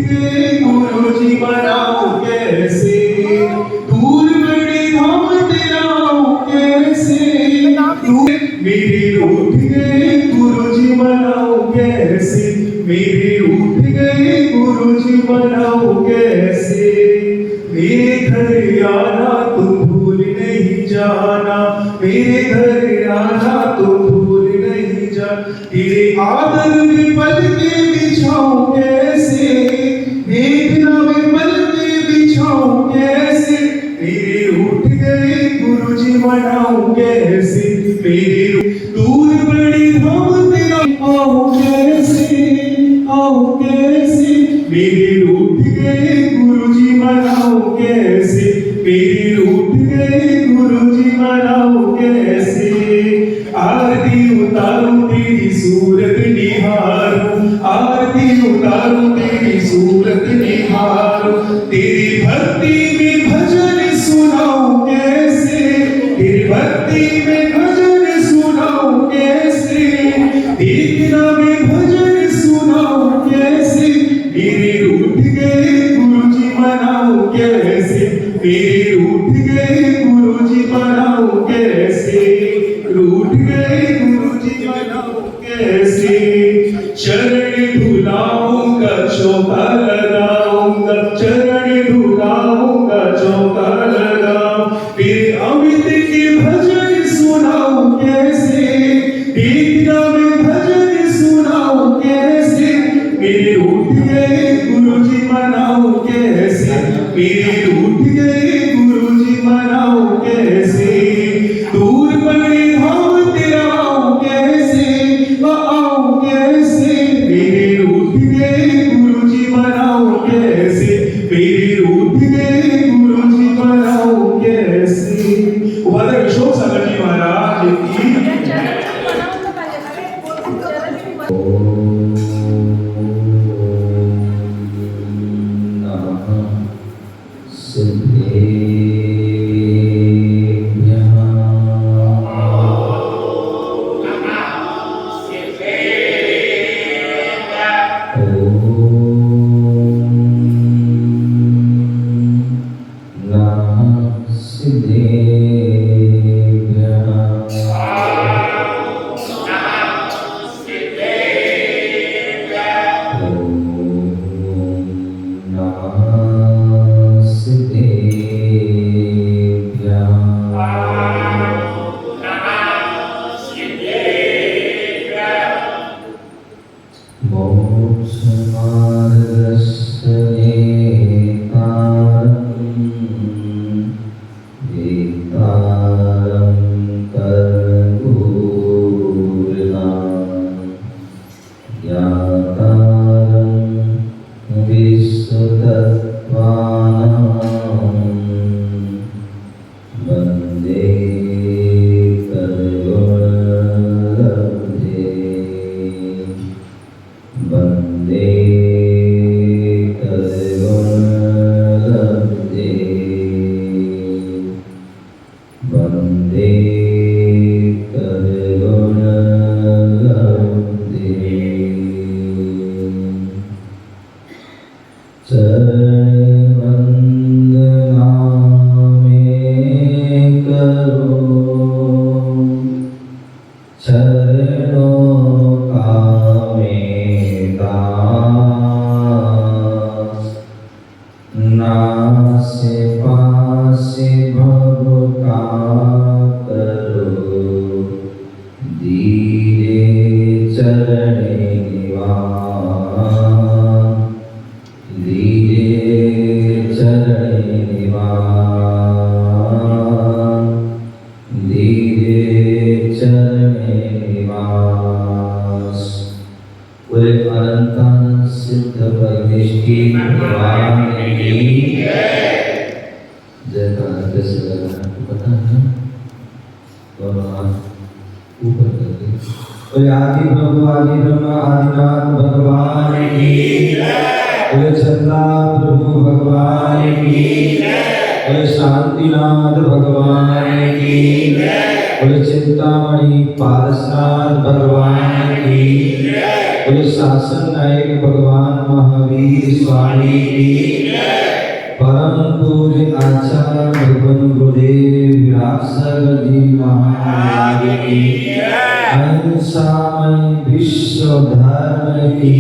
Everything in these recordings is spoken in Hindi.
गए गुरुजी मनाऊं कैसे, दूर बड़ी धाम तेरा आऊं कैसे, मेरे रूठ गए गुरुजी मनाऊं कैसे, मेरे रूठ गए गुरुजी मनाऊं कैसे, मेरे घर आना तुम भूल नहीं जाना, मेरे घर आना तुम भूल नहीं जा, तेरे आदर में पल के बिछाऊं कैसे, देखना में पल के बिछाऊं कैसे, मेरे रूठ गए गुरुजी मनाऊं कैसे, मेरे दूर बड़ी धाम तेरा आऊं कैसे, आऊं कैसे, मेरे रूठ गए गुरुजी मनाऊं कैसे, मेरे रूठ गए गुरुजी मनाऊं कैसे, आरती उतारूं तेरी सूरत निहारूं, आरती उतारूं तेरी सूरत निहारूं, तेरी भक्ति में भजन सुनाऊं कैसे, तेरी भक्ति में भजन सुनाऊं कैसे, देखना में भजन सुनाऊं कैसे, मेरे रूठ गए गुरुजी मनाऊं कैसे, मेरे रूठ गए गुरुजी मनाऊं कैसे, रूठ गए गुरुजी मनाऊं कैसे, चरण धुलाऊंगा चौका लगाऊंगा, चरण धुलाऊंगा चौका लगाऊं, फिर अमित के भजन सुनाऊं कैसे, देखना में भजन सुनाऊं कैसे, मेरे रूठ गए गुरुजी मनाऊं कैसे, मेरे रूठ गए गुरुजी मनाऊं कैसे, दूर बड़ी धाम तेरा आऊं कैसे, आऊं कैसे, मेरे रूठ गए गुरुजी मनाऊं कैसे, मेरे रूठ गए गुरुजी मनाऊं कैसे। उपाध्याय अशोक सागर जी महाराज की आदि प्रभु आदि ब्रह्म आदिनाथ भगवान की जय, सदा प्रभु भगवान की जय, शांतिनाथ भगवान की जय। बोले चिंतामणि पारसनाथ भगवान की, बोले शासन नायक भगवान महावीर स्वामी की, परम पूज्य आचार्य भगवान गुरुदेव व्यासदेव जी महाराज की, अहिंसामय विश्व धर्म की,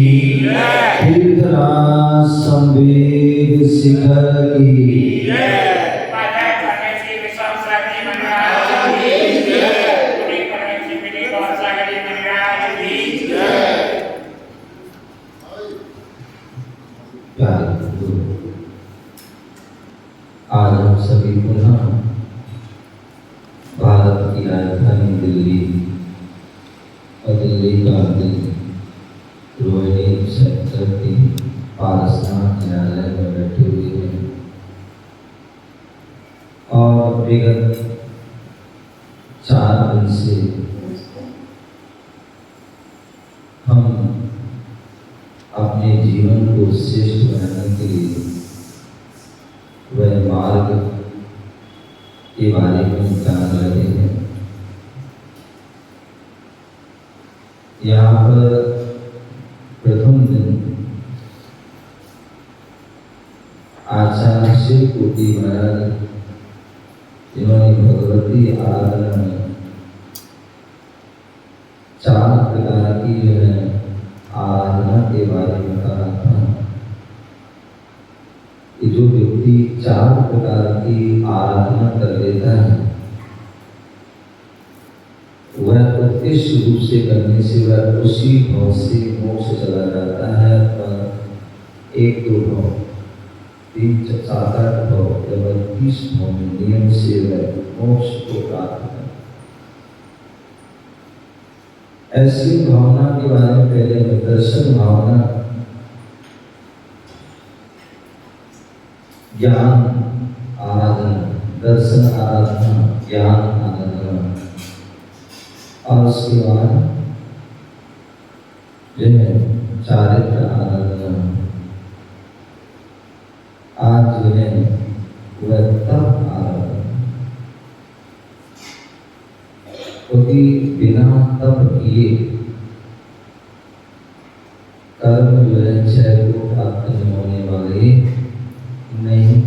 तीर्थराज संवेद शिखर की, आज हम सभी पुनः भारत की राजधानी दिल्ली और दिल्ली का दिल रोहिणी सेक्टर के पारसनाथ न्यायालय में बैठे हुए हैं और विगत 4 दिन से हम अपने जीवन को श्रेष्ठ बनाने के लिए वह मार्ग के बारे में जान रहे हैं। यहाँ पर प्रथम दिन आचार्य शिव कोटि महाराज जिन्होंने भगवती आराधना में 4 प्रकार की जो है आराधना के बारे में कहा था कि जो व्यक्ति 4 प्रकार की आराधना कर लेता है वह उत्कृष्ट रूप से करने से वह उसी भाव से मोक्ष चला जाता है। पर 1, 2 भाव 3, 4, 8 भाव या 32 भाव में नियम से वह मोक्ष को प्राप्त है। ऐसी भावना के बारे में पहले दर्शन भावना, ज्ञान आराधना, दर्शन आराधना, ज्ञान आराधना, और उसके बाद जो है चारित्र आराधना। आज जो है वह तप आराधना, क्योंकि बिना तप किए कर्म जो है क्षय को प्राप्त नहीं होने वाले नहीं।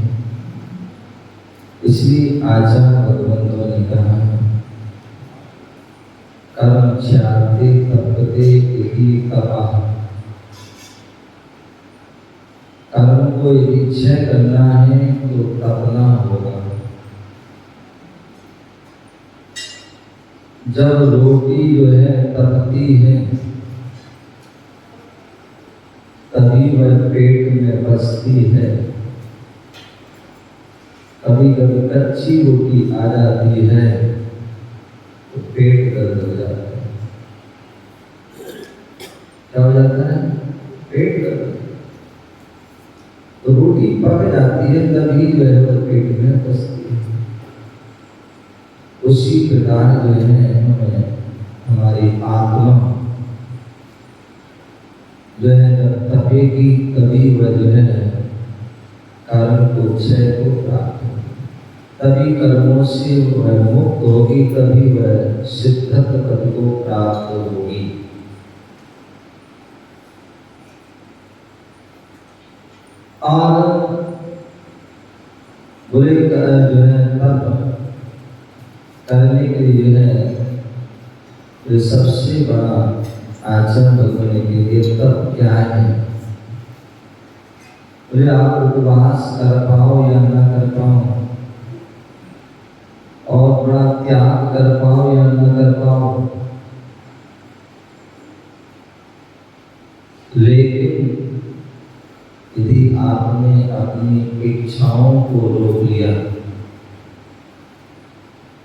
इसलिए आचार्य भगवंतों ने कहा कर्म क्षयाते तपते इति तपः। कर्म को यदि क्षय करना है तो तपना होगा। जब रोटी जो है तपती है तभी वह पेट में बसती है। कभी कभी कच्ची रोटी आ जाती है तो पेट दर्द हो जाता है। क्या हो जाता है? पेट दर्द। तो रोटी पक जाती है तभी वह पेट में बसती है। उसी प्रकार जो है हमें हमारी आत्मा जो है जब तपेगी तभी वह जो है कर्म को क्षय को प्राप्त होगी, तभी कर्मों से वह मुक्त होगी, तभी वह सिद्धत्व पद को प्राप्त होगी। और बुरे कर्म जो है तब करने के लिए जो सबसे बड़ा आचरण बनने के लिए तब क्या है? बोले आप उपवास कर पाओ या ना कर पाओ, और बड़ा त्याग कर पाओ या ना कर पाओ, लेकिन यदि आपने अपनी इच्छाओं को रोक लिया,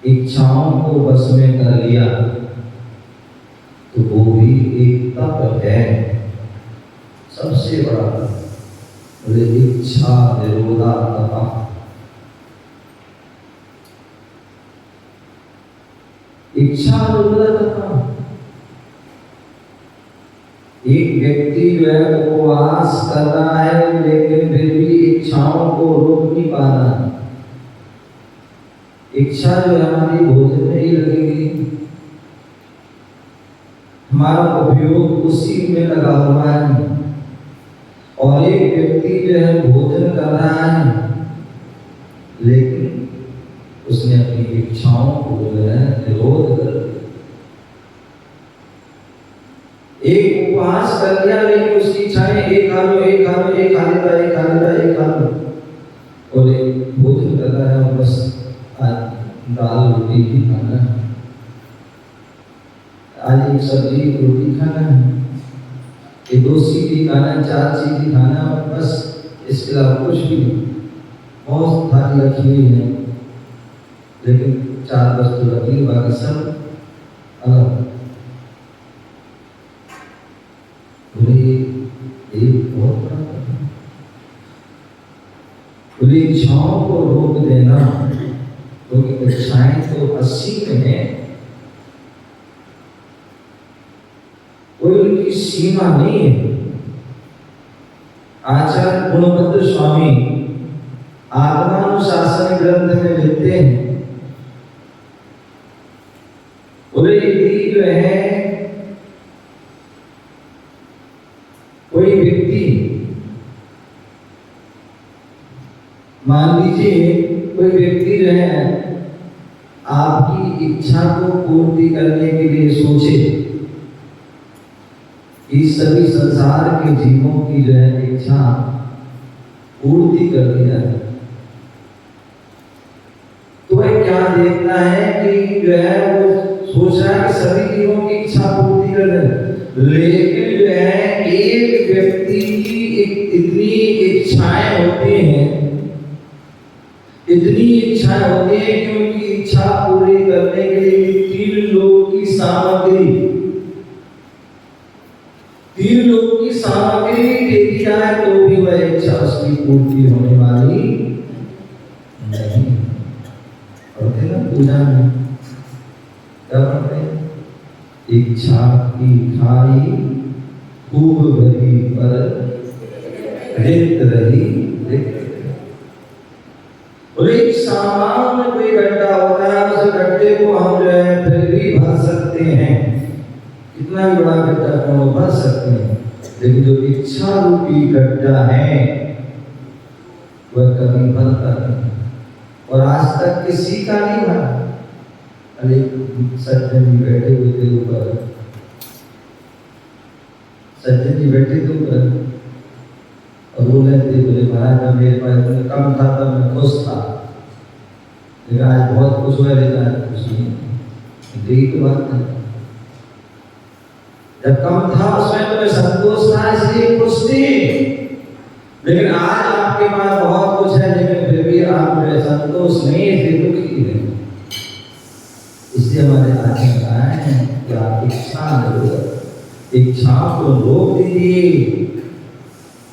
इच्छाओं को बस में कर लिया, तो वो भी एक तप है, सबसे बड़ा तप। बोले इच्छा निरोधा तप। इच्छा निरोधा तप। एक व्यक्ति जो है उपवास कर रहा है लेकिन फिर भी इच्छाओं को रोक नहीं पा रहा। इच्छा जो है हमारी भोजन में ही लगेगी, हमारा उपयोग उसी में लगा हुआ है। और एक व्यक्ति जो है भोजन कर रहा है, लेकिन उसने अपनी इच्छाओं को जो है निरोध कर दिया। एक उपवास कर लिया, लेकिन उसकी इच्छाएं एक खा लो, एक खा लो, एक खा लेता, एक खा लेता, एक खा लो, और एक भोजन कर रहा है और बस दाल रोटी ही खाना है, आज एक सब्जी रोटी खाना है, ये 2 चीज खाना है, 4 चीज खाना है, और बस इसके अलावा कुछ भी नहीं। बहुत थाली रखी हुई है, लेकिन 4 वस्तु रखी, बाकी सब अलग। बहुत बड़ा बोले इच्छाओं को रोक देना, क्योंकि इच्छाएं तो असीम है, कोई उनकी सीमा नहीं है। आचार्य गुणभद्र स्वामी आत्मानुशासन ग्रंथ में लिखते हैं, बोले यदि जो है कोई व्यक्ति, मान लीजिए कोई व्यक्ति जो है आपकी इच्छा को पूर्ति करने के लिए सोचे, इस सभी संसार के जीवों की जो है इच्छा पूर्ति कर दिया है, तो वह क्या देखता है कि जो है वो सोच रहा है कि सभी जीवों की इच्छा पूर्ति कर दे, लेकिन जो है एक व्यक्ति की इतनी इच्छाएं होती हैं, इतनी इच्छाएं होती है कि उनकी इच्छा पूरी करने के लिए 3 लोग की सामग्री, 3 लोग की सामग्री दे दी जाए तो भी वह इच्छा उसकी पूर्ति होने वाली नहीं। और ना पूजा में क्या पढ़ते हैं, इच्छा की खाई खूब भरी पर रिक्त रही, रिक्त। और एक सामान्य कोई गड्ढा होता है, उस गड्ढे को हम जो है फिर भी भर सकते हैं, कितना भी बड़ा गड्ढा को भर सकते हैं, लेकिन जो इच्छा रूपी गड्ढा है वह कभी भरता नहीं, और आज तक किसी का नहीं भरा। अरे सज्जन जी बैठे हुए थे ऊपर, सज्जन जी बैठे थे ऊपर और बोले थे, बोले महाराज जब मेरे पास कम था तब मैं खुश था, लेकिन आज बहुत खुश हुआ, लेकिन आज खुश नहीं। यही तो बात है, जब कम था उसमें तो मैं संतोष था, इसलिए खुश थी, लेकिन आज आपके पास बहुत कुछ है, लेकिन फिर भी आप में संतोष नहीं, इसलिए दुखी है। इसलिए हमारे आचार्य कहा है कि आप इच्छा को रोक दीजिए,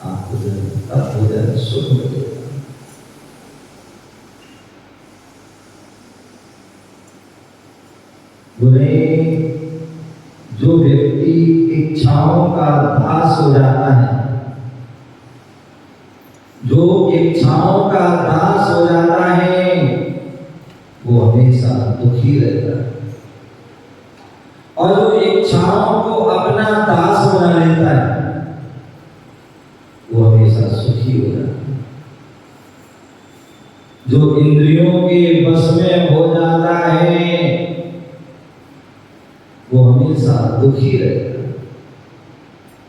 आपको तब हो जाए सुख मिलेगा। बोले जो व्यक्ति इच्छाओं का दास हो जाता है, जो इच्छाओं का दास हो जाता है, वो हमेशा दुखी रहता है, और जो इच्छाओं को अपना दास बना लेता है, वो हमेशा सुखी हो जाता है। जो इंद्रियों के बस में हो जाता है, वो हमेशा दुखी रहता है।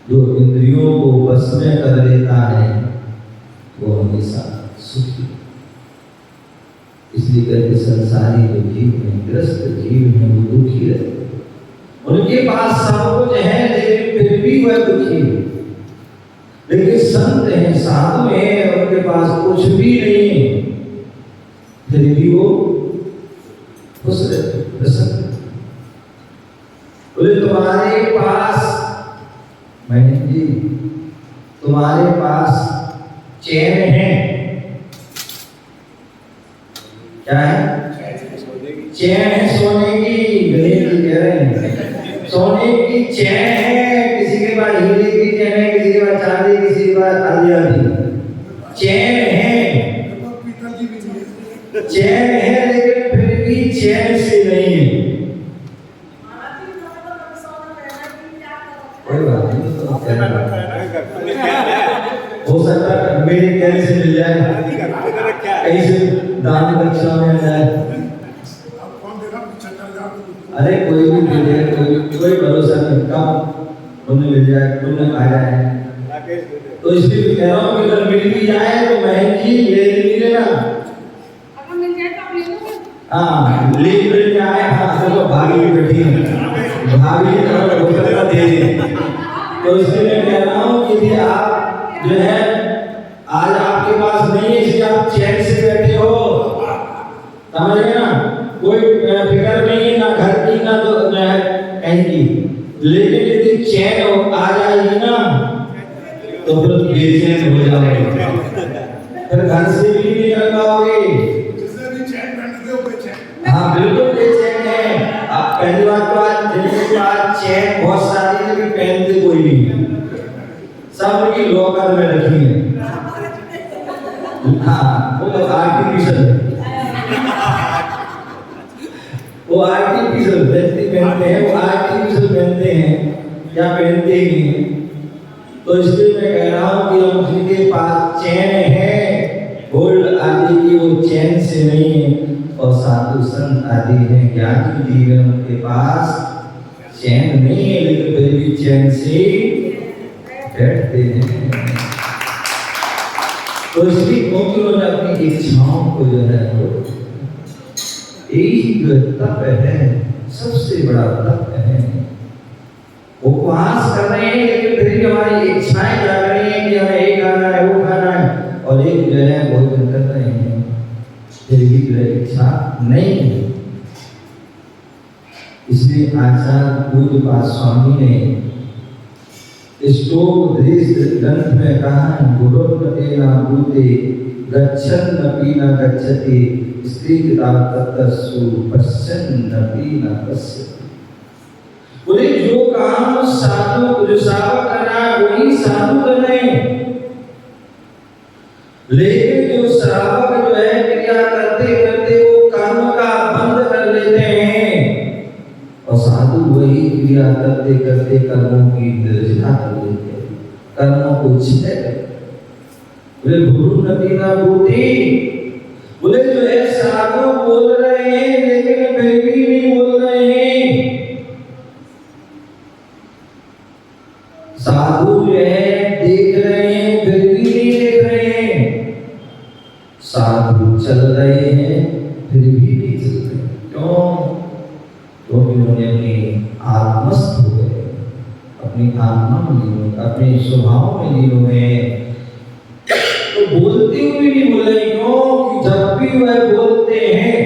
जो इंद्रियों को बस में कर लेता है, वो हमेशा सुखी। इसलिए कहते संसारी जो जीव हैं, ग्रस्त जीव हैं, वो दुखी रहते हैं। उनके पास सब कुछ है, लेकिन फिर भी वह दुखी है। लेकिन संत हैं, साधु हैं, उनके पास कुछ भी नहीं है, फिर भी वो खुश रहते, प्रसन्न। बोले तुम्हारे पास, मैंने जी तुम्हारे पास चैन है, क्या है? चैन है सोने की, गणेश जी कह रहे हैं सोने की चैन है, किसी के पास हीरे की चैन है, किसी के पास चांदी, किसी के पास आदि चैन है, चैन है, लेकिन फिर भी चैन से नहीं है। कोई बात नहीं, तो हो सकता है मेरे कहने से मिल जाए, कहीं से दान दक्षिणा में आ जाए। अरे कोई भी मिल जाए, कोई भरोसा नहीं, कब उन्हें मिल जाए, उन्हें आ जाए। तो इसलिए कह रहा हूँ कि अगर मिल भी जाए तो बहन जी ये नहीं लेना। अगर मिल जाए तो आप ले लो। हाँ मिल जाए, हाँ तो भाभी भी बैठी है, भाभी हो सकता दे दे। तो इसलिए मैं कह रहा हूँ कि यदि आप जो है आज आपके पास नहीं है, इसलिए आप चैन से बैठे हो, समझ गए ना, कोई फिक्र नहीं है ना घर की ना तो कहीं की। लेकिन यदि चैन आ जाएगी ना तो फिर बेचैन हो जाओगे, फिर घर से भी नहीं निकल पाओगे। हाँ बिल्कुल बेचैन है। आप पहली बात तो आज जिनके पास चैन बहुत सारी लेकिन पहनते कोई नहीं, सब की लॉकर में रखी है। हाँ वो तो आर्टिफिशियल है, वो आर्टिफिशियल पहनते हैं, वो आर्टिफिशियल पहनते हैं या पहनते ही नहीं है। तो इसलिए मैं कह रहा हूँ कि हम जिनके पास चैन है गोल्ड आदि की, वो चैन से नहीं है। और साधु संत आदि हैं ज्ञानी जीवन, उनके पास चैन नहीं है लेकिन फिर भी चैन से बैठते हैं। तो इसलिए क्योंकि उन्होंने अपनी इच्छाओं को जो है यही जो तप है, सबसे बड़ा तप है। उपवास कर रहे हैं लेकिन फिर भी हमारी इच्छाएं जाग रही हैं कि हमें ये खाना है वो खाना है, और एक जो है भोजन कर रहे हैं फिर भी जो है इच्छा नहीं है। इसलिए आचार्य पूज्यपाद स्वामी ने श्लोक ग्रंथ में कहा है, गुरुर्नते न भूते गच्छन्नपि न गच्छति स्थिता ततस्सु पश्यन्नपि न पश्यति। बोले जो काम साधु जो साधक कर रहा है वही साधु कर रहे हैं, लेकिन जो श्रावक जो है क्रिया करते करते वो कर्म का बंद कर लेते हैं, और साधु वही क्रिया करते करते कर्मों की निर्जरा कर लेते हैं, कर्मों को छीने करते। बोले गुरु नदी ना बोती, बोले जो है साधु बोल रहे हैं लेकिन फिर भी नहीं बोल रहे हैं। साधु जो है देख रहे हैं फिर भी नहीं देख रहे हैं, साधु चल रहे हैं फिर भी नहीं चल रहे। क्यों? क्योंकि उन्होंने अपनी आत्मस्थ हो गए, अपनी आत्मा में लीन हो, अपने स्वभाव में लीन हो गए। तो बोलते हुए नहीं बोल रहे, क्योंकि जब भी वह बोलते हैं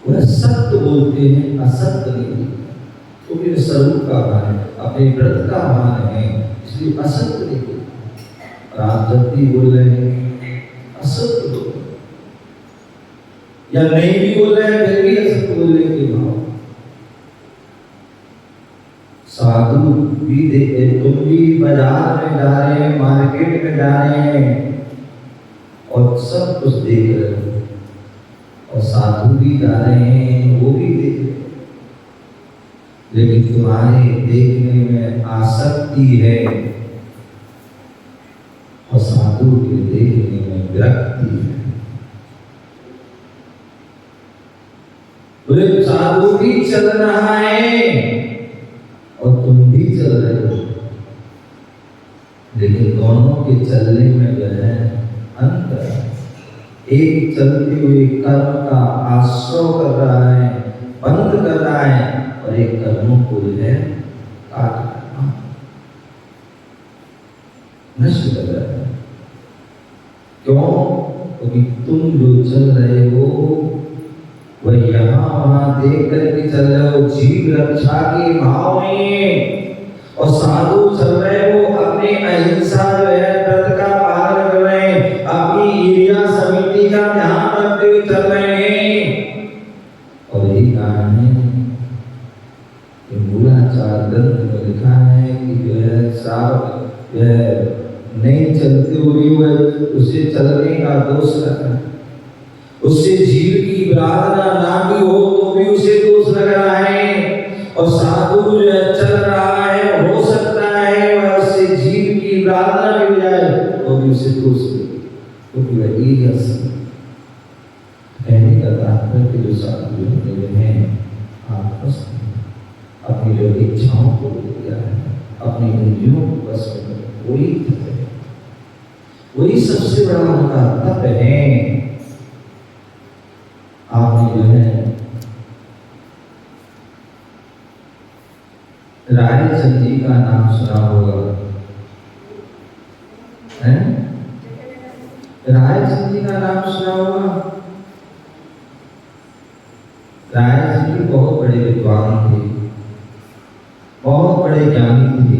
वह सत्य बोलते हैं, असत्य नहीं बोलते, क्योंकि स्वरूप का भान है, अपने व्रत का भान है, इसलिए असत्य नहीं बोलते। और आप जब भी बोल रहे हैं असत्य बोल रहे, या नहीं भी बोल रहे हैं फिर भी असत्य बोलने के भाव। साधु भी देखे, तुम भी बाजार में जा रहे हैं, मार्केट में जा रहे हैं और सब कुछ देख रहे हो, और साधु भी जा रहे हैं वो भी देख रहे हैं, लेकिन तुम्हारे देखने में आसक्ति है और साधु के देखने में विरक्ति है। बोले साधु भी चल रहा है और तुम भी चल रहे हो, लेकिन दोनों के चलने में जो है अंतर है। एक चलते हुए कर्म का आश्रय कर रहा है, बंद कर रहा है, और एक कर्मों को जो है काट रहा है, नष्ट कर रहा है। क्यों? क्योंकि तुम जो चल रहे हो वह यहाँ वहाँ देख करके चल रहे हो जीव रक्षा के भाव में, और साधु चल रहे हो अपने अहिंसा जो है व्रत का पालन कर रहे हैं, अपनी एरिया समिति का ध्यान रखते हुए चल रहे हैं। और यही कारण है कि मूलाचार ग्रंथ में लिखा है कि जो है श्रावक जो है नहीं चलते हुए वह उसे चलने का दोष रखना, उससे जीव की की प्रार्थना ना भी हो तो भी उसे दोष लग रहा है, और साधु जो चल रहा है हो सकता है वह उससे जीव की प्रार्थना भी हो जाए तो भी उसे दोष लगे, क्योंकि वह ईर्ष्या से कहने का तात्पर्य के जो साधु जो हैं आपस में अपनी जो इच्छाओं को दिया है, अपनी इंद्रियों को बस में वही तप है, वही सबसे बड़ा उनका तप है। आपने जो है रायचंद जी का नाम सुना होगा, है? रायचंद जी का नाम सुना होगा। रायचंद जी बहुत बड़े विद्वान थे, बहुत बड़े ज्ञानी थे,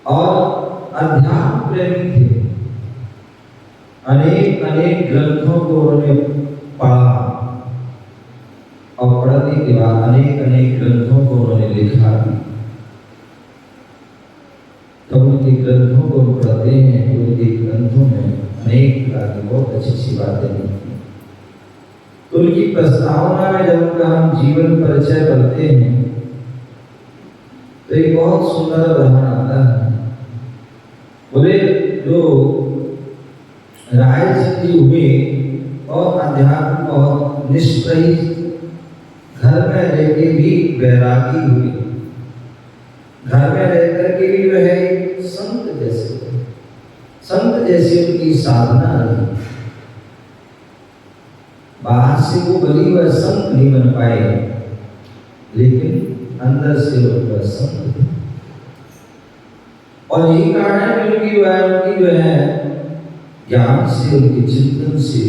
और अध्यात्म प्रेमी थे। अनेक अनेक ग्रंथों को उन्होंने पढ़ा, और पढ़ने के बाद अनेक अनेक ग्रंथों को उन्होंने लिखा भी। तो उनके ग्रंथों को पढ़ते हैं तो उनके ग्रंथों में अनेक प्रकार की बहुत अच्छी अच्छी बातें लिखी। तो उनकी प्रस्तावना में जब उनका हम जीवन परिचय पढ़ते हैं तो एक बहुत सुंदर उदाहरण आता है। बोले जो रायचंद जी हुए और अध्यात्म बहुत निष्प्रही, घर में रहकर भी वैरागी हुए, घर में रहकर के भी वह संत जैसे उनकी साधना रही। बाहर से वो भली वह संत नहीं बन पाए, लेकिन अंदर से वह संत थे। और यही कारण है कि उनकी जो है ज्ञान से, उनके चिंतन से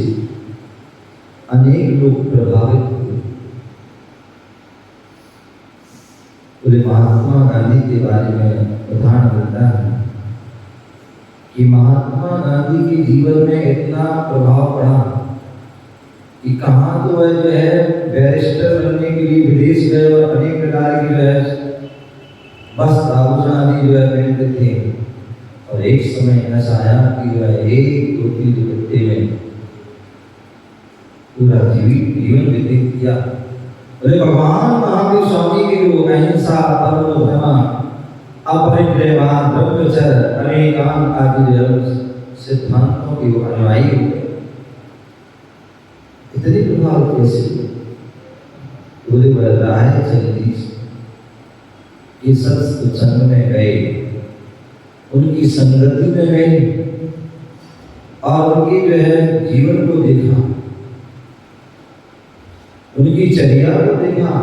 अनेक लोग प्रभावित हुए। पूरे महात्मा गांधी के बारे में उदाहरण मिलता है कि महात्मा गांधी के जीवन में इतना प्रभाव पड़ा कि कहाँ तो वह जो है बैरिस्टर बनने के लिए विदेश गए और अनेक प्रकार की जो है वस्त्र आभूषण आदि जो है पहनते थे, और एक समय ऐसा आया कि जो है एक दो तीन दुपट्टे में पूरा जीवन व्यतीत किया। बोले भगवान महावीर स्वामी के जो अहिंसा, परम धर्म, अपरिग्रह, ब्रह्मचर्य, अनेकांत आदि सिद्धांतों के वो अनुयायी हो गए। इतने प्रभाव कैसे बोले रायचंद जी के सत्संग में गए, उनकी संगति में गए और उनके जो है जीवन को देखा, उनकी चर्या को देखा।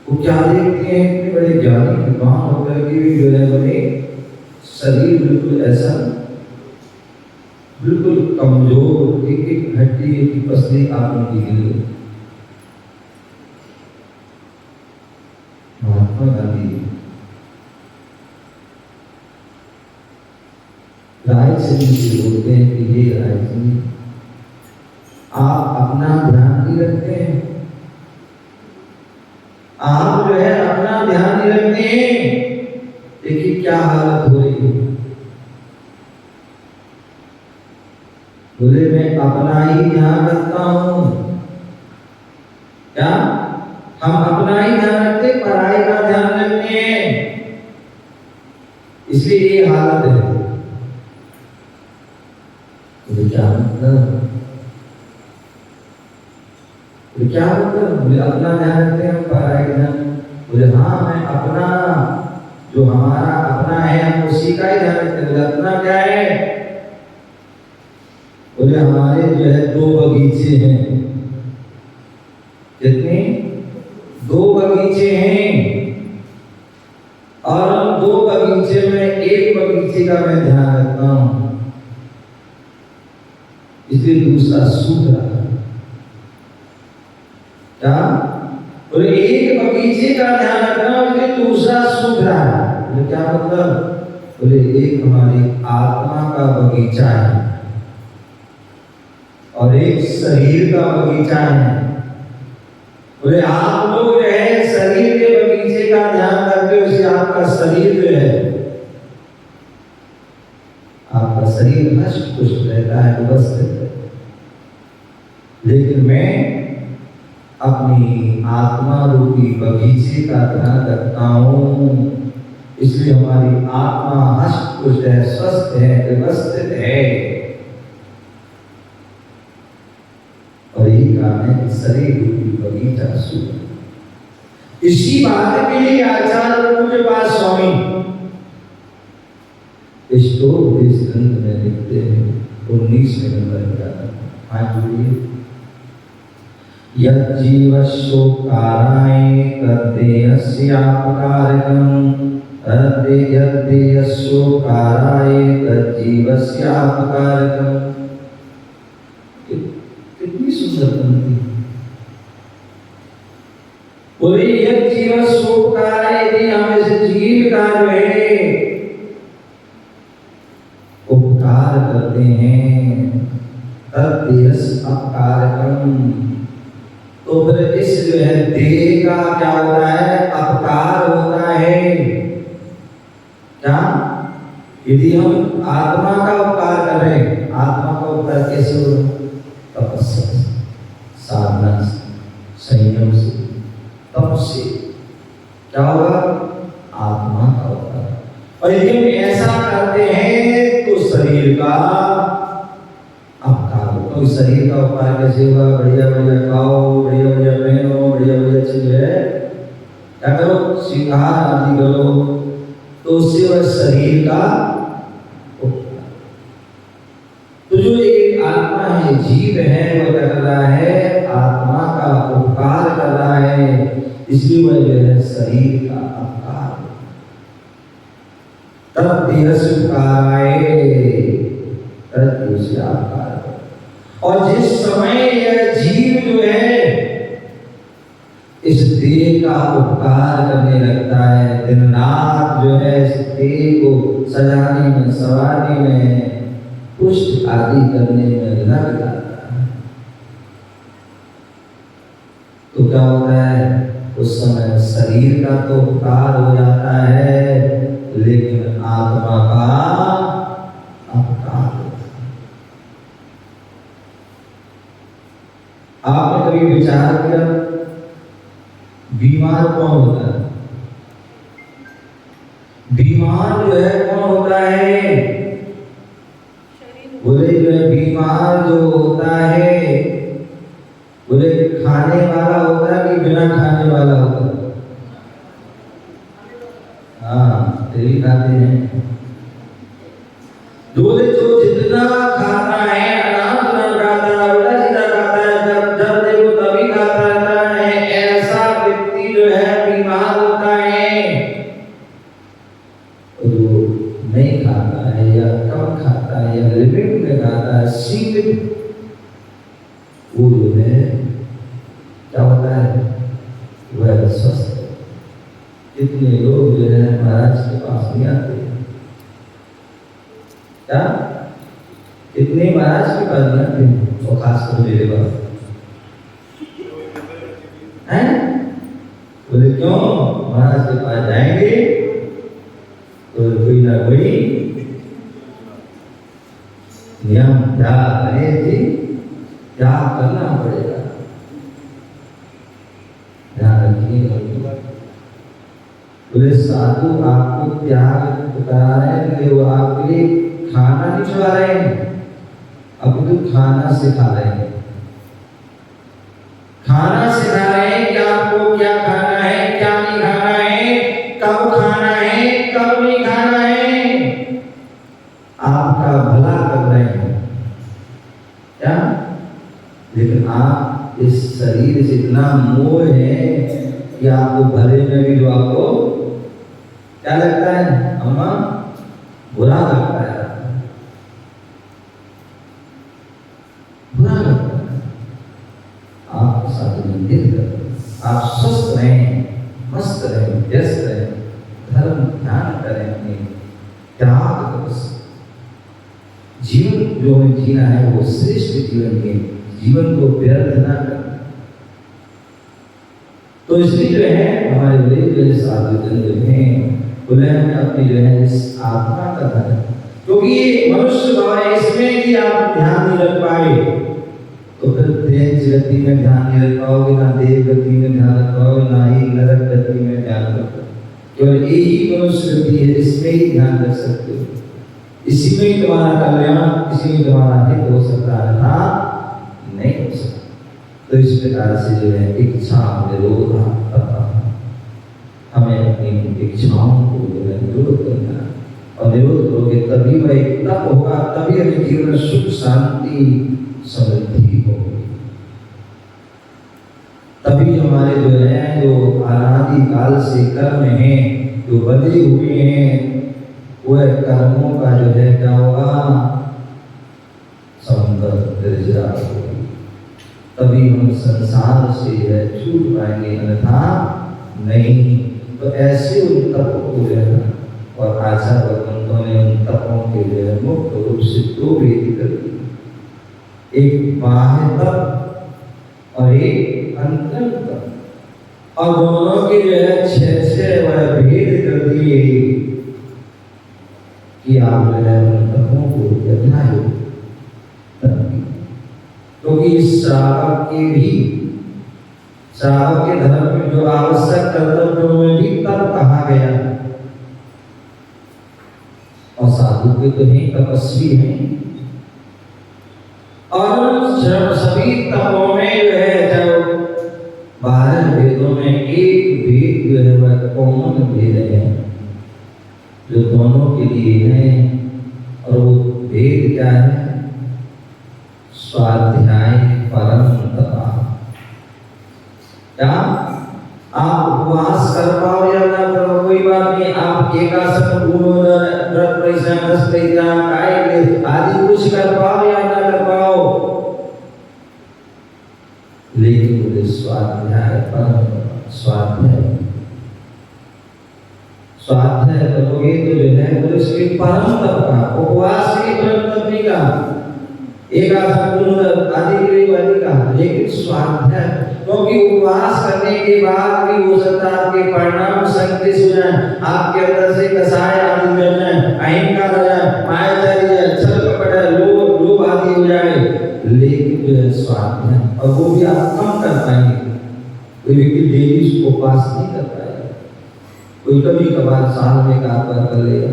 वो क्या देखते हैं कि बड़े ज्ञानी विद्वान होकर के भी जो है बने शरीर बिल्कुल ऐसा, बिल्कुल कमजोर, एक एक हड्डी, एक पसली आप उनकी गिर। महात्मा गांधी रायचंद जी बोलते हैं कि ये रायचंद आप अपना ध्यान नहीं रखते हैं, आप जो है अपना ध्यान नहीं रखते हैं। देखिए क्या हालत हो रही है। बोले मैं अपना ही ध्यान रखता हूं। क्या हम अपना ही ध्यान रखते, पढ़ाई का ध्यान रखते हैं, इसलिए ये हालत है। बोले क्या मतलब, क्या मतलब? बोले अपना ध्यान रखते हैं, हम पढ़ाई का ध्यान। बोले हाँ, मैं अपना जो हमारा अपना है हम उसी का ही ध्यान रखते हैं। बोले अपना क्या है? बोले हमारे जो है 2 बगीचे हैं। कितने? 2 बगीचे हैं, और हम 2 बगीचे में एक बगीचे का मैं ध्यान रखता हूं, इसलिए दूसरा सूख रहा है। क्या? बोले एक बगीचे का ध्यान रखना, इसलिए दूसरा सूख रहा है। बोले क्या मतलब? बोले एक हमारी आत्मा का बगीचा है और एक शरीर का बगीचा है। बोले आप लोग जो है शरीर के बगीचे का ध्यान रखते हो, इसलिए आपका शरीर जो है आपका शरीर हष्ट पुष्ट रहता है, व्यवस्थित है। लेकिन मैं अपनी आत्मा रूपी बगीचे का ध्यान रखता हूँ, इसलिए हमारी आत्मा हष्ट पुष्ट है, स्वस्थ है, व्यवस्थित है। और यही कारण है कि शरीर रूपी बगीचा शुभ। इसी बात के लिए आचार्य पूज्यपाद स्वामी इस ग्रंथ में लिखते हैं 19वें नंबर का। हाँ जुड़िए। यज्जीवशोकाराय तद्देयस्यापकारकम् यद्देयस्योकाराय तज्जीवस्यापकारकम्। कितनी सुंदर पंक्ति। बोले यज्जीवशोकाराय, यदि हम इस जीव का जो है उपकार करते हैं, तद्देयस्यापकारकम्, तो फिर इस जो है देह का क्या होता है, अपकार होता है। क्या? यदि हम आत्मा का उपकार कर रहे हैं, आत्मा का उपकार कैसे होगा? तपस्या से, साधना से, संयम से, तप से क्या होगा? आत्मा का उपकार। और यदि हम ऐसा करते हैं तो शरीर का अपकार हो। तो शरीर का उपकार कैसे होगा? बढ़िया बढ़िया खाओ, बढ़िया बढ़िया पहनो, बढ़िया बढ़िया चीज है, क्या करो? श्रृंगार आदि करो, तो उससे वह शरीर का उपकार। तो जो एक आत्मा है, जीव है, वह क्या कर रहा है? आत्मा का उपकार कर रहा है, इसलिए वह जो है शरीर का अपकार। तब देहस्योकाराय तद्देयस्यापकारकम्। और जिस समय यह जीव जो है इस देह का उपकार करने लगता है, दिन रात जो है इस देह को सजाने में, संवारने में, पुष्ट आदि करने में लग जाता है, तो क्या होता है? उस समय शरीर का तो उपकार हो जाता है, लेकिन आत्मा का अपकार। आपने कभी विचार किया बीमार कौन होता है? बीमार जो है कौन होता है? बोले जो है बीमार जो होता है, बोले खाने वाला होता है कि बिना खाने वाला होता है? हाँ, तेरी खाते हैं। बोले जो जितना खाता है, आराम से खाता है, उल्टा सीधा खाता है, जब देखो तभी खाता रहता है, ऐसा व्यक्ति जो है बीमार होता है। जो नहीं खाता है या कम खाता है या लिमिट में खाता है, सीमित, वो जो है क्या होता है? वह स्वस्थ। कितने लोग जो है महाराज के पास नहीं आते? क्या? कितने महाराज के पास नहीं आते? और खासकर मेरे पास हैं? बोले क्यों? महाराज के पास जाएंगे तो कोई ना कोई नियम क्या करे थी, क्या करना पड़ेगा। ध्यान रखिए। बोले साधु आपको त्याग करा रहे हैं, वो आपके लिए खाना नहीं खिला रहे हैं, अब तो खाना सिखा रहे हैं। खाना सिखा रहे हैं कि आपको क्या खाना है, क्या नहीं खाना है, कब खाना है, कब नहीं खाना है। आपका भला कर रहे हैं क्या? लेकिन आप इस शरीर से इतना मोह है कि आपको भले में भी जो आपको क्या लगता है अम्मा? बुरा लगता है, बुरा लगता है। आप साथ मंदिर करें, आप स्वस्थ रहें, मस्त रहें, व्यस्त रहें, धर्म ध्यान करें, अपने त्याग करें। जीवन जो हमें जीना है वो श्रेष्ठ जीवन के, जीवन को व्यर्थ ना करें। तो इसलिए जो है हमारे लिए जो साधु जन हैं, उन्हें हमें अपनी जो है इस आत्मा का धर्म, क्योंकि ये मनुष्य भाव है, इसमें भी आप ध्यान नहीं रख पाए तो फिर तेज गति में ध्यान नहीं रख पाओगे, ना देव गति में ध्यान रख पाओगे, ना ही नरक गति में ध्यान रख पाओगे। केवल यही मनुष्य गति है जिसमें ही ध्यान रख सकते हो, इसी में ही तुम्हारा कल्याण, इसी में तुम्हारा हित हो सकता है, ना नहीं हो सकता। तो इस प्रकार से जो है इच्छा निरोध हमें अपनी इच्छाओं को जो है निरोध करना है, और निरोध करोगे तभी वह तप होगा, तभी हमें जीवन में सुख शांति समृद्धि होगी। तभी हमारे जो है जो अनादि काल से कर्म हैं जो बंधे हुए हैं, वह कर्मों का जो है क्या होगा, समुद्र निर्जरा होगी। तभी हम संसार से है छूट पाएंगे, अन्यथा नहीं। तो ऐसे उन तपों को जो है, और आचार्य भगवंतों ने उन तपों के जो है मुख्य रूप से दो भेद कर दिए, एक बाह्य तप और एक अंतर तप, और दोनों के जो है 6 वह भेद कर दिए कि आप जो है उन तपों को यथायोग क्योंकि श्रावक के भी, श्रावक के धर्म में जो आवश्यक कर्तव्यों में भी तप कहा गया, और साधु के तो हैं तपस्वी हैं, और सभी तपों में जो है जो 12 वेदों में एक वेद जो है वह कॉमन वेद है जो दोनों के लिए है, और वो वेद क्या है, स्वाध्याय परम तपः। क्या आप उपवास कर पाओ या ना करो कोई बात नहीं, आप एकासन व्रत परिश्रम आदि कुछ कर पाओ या ना कर पाओ, लेकिन मुझे स्वाध्याय परम स्वाध्याय करोगे तो जो है वो इसके परम तप का, उपवास के परम तप नहीं का, एकासन आदि के लिए वाली का, लेकिन स्वाध्याय, क्योंकि उपवास करने के बाद भी हो सकता है आपके परिणाम संकेत हो जाए, आपके अंदर से कसाय आदि जल जाए, अहंकार हो जाए, मायाचारी जाए, छल कपट है, लोभ आदि हो जाए, लेकिन जो है स्वाध्याय, और वो भी आप कम कर पाएंगे। कोई व्यक्ति डेली उपवास नहीं कर पाएगा, कोई कभी कभार साल में एक बार कर लेगा,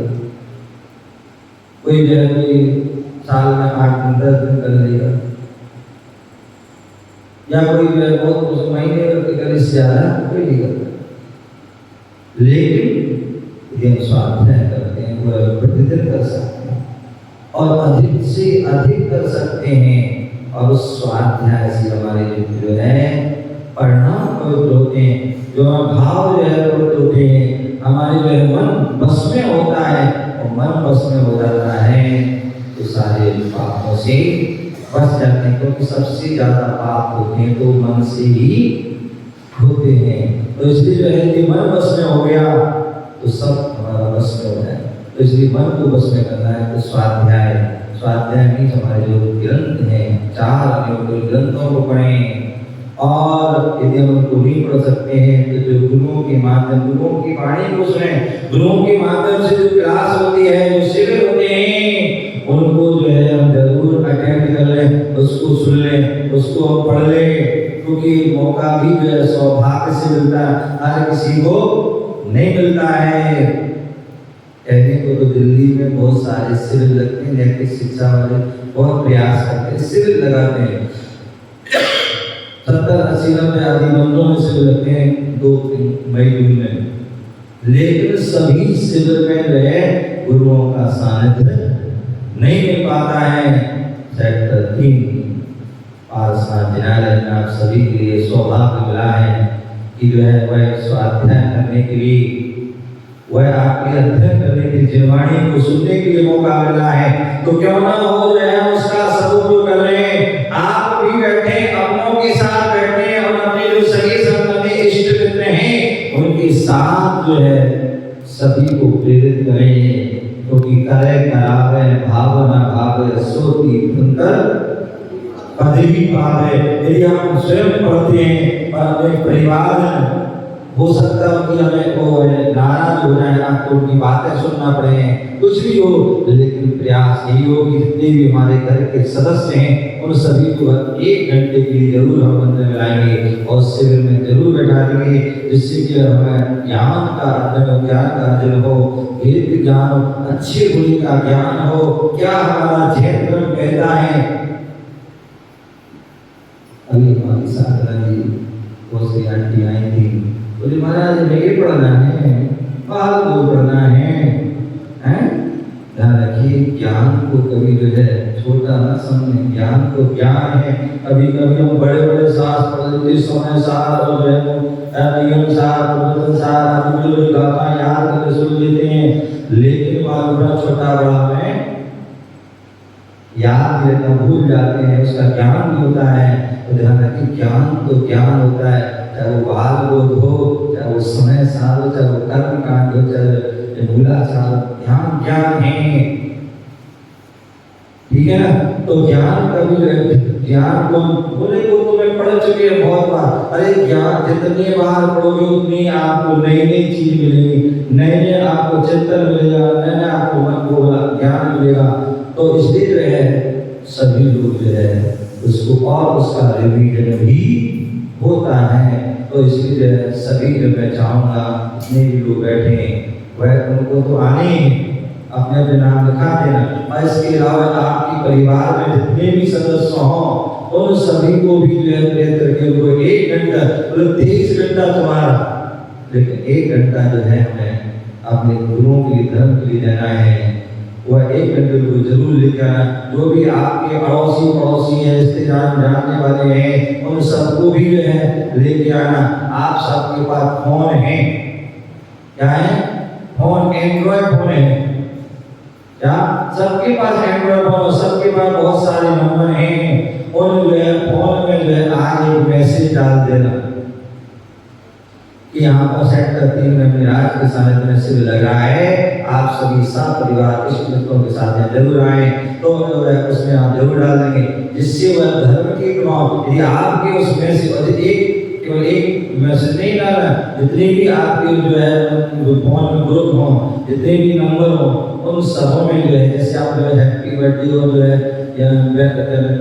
कोई जो है कोई साल में 8-10 दिन कर लेगा, या कोई जो है बहुत उस महीने कर, इससे ज्यादा कोई नहीं करता। लेकिन ये स्वाध्याय करते हैं, वह प्रतिदिन कर सकते हैं और अधिक से अधिक कर सकते हैं, और उस स्वाध्याय से हमारे जो है परिणाम पवित्र होते हैं, जो भाव जो है पवित्र होते हैं, हमारे जो है मन बस में होता है, और मन बस में हो जाता है तो सारे पापों से बच जाते हैं, क्योंकि सबसे ज्यादा पाप होते हैं तो मन से ही होते हैं। तो इसलिए जो है कि मन बस में हो गया तो सब हमारा बस में हो जाए, तो इसलिए मन को बस में करना है। तो स्वाध्याय में हमारे जो ग्रंथ हैं, 4 ग्रंथों को पढ़ें, और यदि हम उनको नहीं पढ़ सकते हैं तो जो गुरुओं के माध्यम, गुरुओं की वाणी को सुने, गुरुओं के माध्यम से जो क्लास होती है, जो शिविर होते हैं, उनको जो है हम जरूर अटेंड कर लें, उसको सुन लें, उसको पढ़ लें, क्योंकि मौका भी जो है सौभाग्य से मिलता है, हर किसी को नहीं मिलता है। कहने को तो दिल्ली में बहुत सारे शिविर लगते हैं, नैतिक शिक्षा वाले बहुत प्रयास करते हैं, शिविर लगाते हैं, 70-80-90 आदि बंदों में शिविर लगते हैं 2-3 मई में, लेकिन सभी शिविर में गए गुरुओं का सानिध्य नहीं मिल पाता है। सेक्टर 3 पारसनाथ जिनालय में आप सभी के लिए सौभाग्य मिला है कि जो है वह स्वाध्याय करने के लिए, वह आपके अध्ययन करने की जीववाणी को सुनने के लिए मौका मिला है, तो क्यों ना हो जो है उसका सदुपयोग कर लें। आप भी बैठे, अपनों के साथ बैठे, और अपने जो सही संबंधी इष्ट मित्र हैं उनके साथ जो है सभी को प्रेरित करें, क्योंकि करे करावे भावना भावे सोती सुंदर पदवी पावे। यदि हम स्वयं पढ़ते हैं और अपने परिवार में हो सकता है कि हमें वो नाराज हो जाए, आपको उनकी बातें सुनना पड़े, कुछ भी हो, लेकिन प्रयास यही हो कि जितने भी हमारे घर के सदस्य हैं उन सभी को 1 घंटे के लिए जरूर हम मंदिर में लाएंगे और शिविर में जरूर बैठा देंगे, जिससे कि हमें ज्ञान का अर्जन हो, ज्ञान का अर्जन हो, वेद ज्ञान हो, अच्छे बुरे का ज्ञान हो, क्या हमारा क्षेत्र में कहता है। अभी हमारी साधना जी बहुत सी आंटी आई थी, बोले महाराज मेरे पढ़ना है, बाल को पढ़ना है, हैं? ध्यान रखिए, ज्ञान को कभी जो है छोटा न समझे, ज्ञान को ज्ञान है। कभी कभी हम बड़े बड़े शास्त्र पढ़ लेते, समय सार और जो है नियम सार, प्रवचन सार, आदि जो गाथा याद करके सुन लेते हैं, लेकिन बड़ा छोटा बड़ा में याद रहता, भूल जाते हैं, उसका ज्ञान भी होता है। तो ध्यान रखिए, ज्ञान तो ज्ञान होता है, चाहे वो बाल बोध हो, चाहे वो समय सार हो, चाहे वो कर्म कांड हो, चाहे मूलाचार, ध्यान ज्ञान है, ठीक है ना। तो ज्ञान कभी ज्ञान को बोले को तो मैं पढ़ चुके हैं बहुत बार, अरे ज्ञान जितने बार पढ़ोगे उतनी आपको नई नई चीज मिलेगी, नए नए आपको चिंतन मिलेगा, नए नए आपको मन को ज्ञान मिलेगा। तो इसलिए जो है सभी लोग जो है उसको और उसका रिवीजन भी होता है। तो इसलिए जो है सभी जो मैं चाहूँगा जितने भी लोग बैठे हैं वह उनको तो आने ही अपने अपने नाम लिखा देना, और इसके अलावा आपके परिवार में जितने भी सदस्य हों उन सभी को भी जो है प्रेरित करके उनको 1 घंटा, मतलब 23 घंटा तुम्हारा, लेकिन 1 घंटा जो है हमें अपने गुरुओं के लिए, धर्म के लिए देना है। वह 1 घंटे को जरूर लेकर आना। जो भी आपके अड़ोसी पड़ोसी हैं, रिश्तेदार जानने वाले हैं, उन सबको भी जो है लेके आना। आप सबके पास फोन है, क्या है? फोन, एंड्रॉइड फोन है क्या? सबके पास एंड्रॉइड फोन, सबके पास बहुत सारे नंबर हैं। उन जो है फोन में जो है आज एक मैसेज डाल देना कि यहाँ पर सेक्टर 3 में मिराज के साथ में शिविर लगा है, आप सभी साथ परिवार इष्ट मित्रों के साथ में जरूर आए। तो उसमें आप जरूर डाल देंगे, जिससे वह धर्म के प्रभाव, यदि आपके उसमें से केवल एक मैसेज नहीं डालना, जितने भी आपके जो है फोन में ग्रुप हो, जितने भी नंबर हो, उन सबों में जो है जैसे आप जो है हैप्पी बर्थडे हो, जो है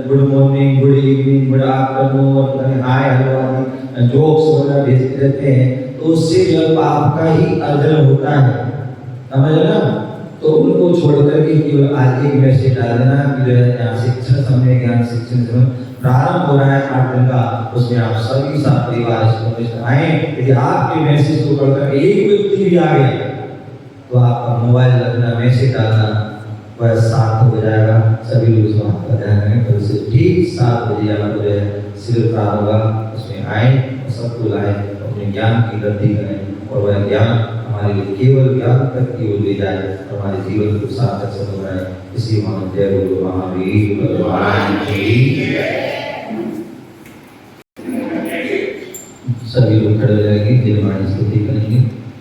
good morning, good evening, good afternoon, hi hello jokes वगैरह भेजते रहते हैं, तो उससे जब आपका ही अर्जन होता है, समझ ना। तो उनको छोड़ करके केवल आज एक मैसेज डाल देना कि जो है यहाँ शिक्षण समय, ज्ञान शिक्षण प्रारंभ हो रहा है 8 दिन का, उसमें आप सभी साथ परिवार इसमें आए। यदि आपके मैसेज को पढ़कर एक व्यक्ति भी आ गया तो आपका मोबाइल रखना, मैसेज डालना, वह 7 हो जाएगा। सभी लोग इस बात का ध्यान रखें। तो उसे ठीक 7 बजे आना जो है शिविर प्रारंभ होगा, उसमें आए और सबको लाए, अपने ज्ञान की वृद्धि करें और वह ज्ञान हमारे लिए केवल ज्ञान तक की ओर ले जाए और हमारे जीवन को सार्थक समझ बनाए। इसी मान जय गुरु महावीर भगवान की। सभी लोग खड़े हो जाएंगे, जिनवाणी स्तुति करेंगे।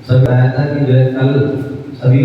सब आया था कि जो है कल सभी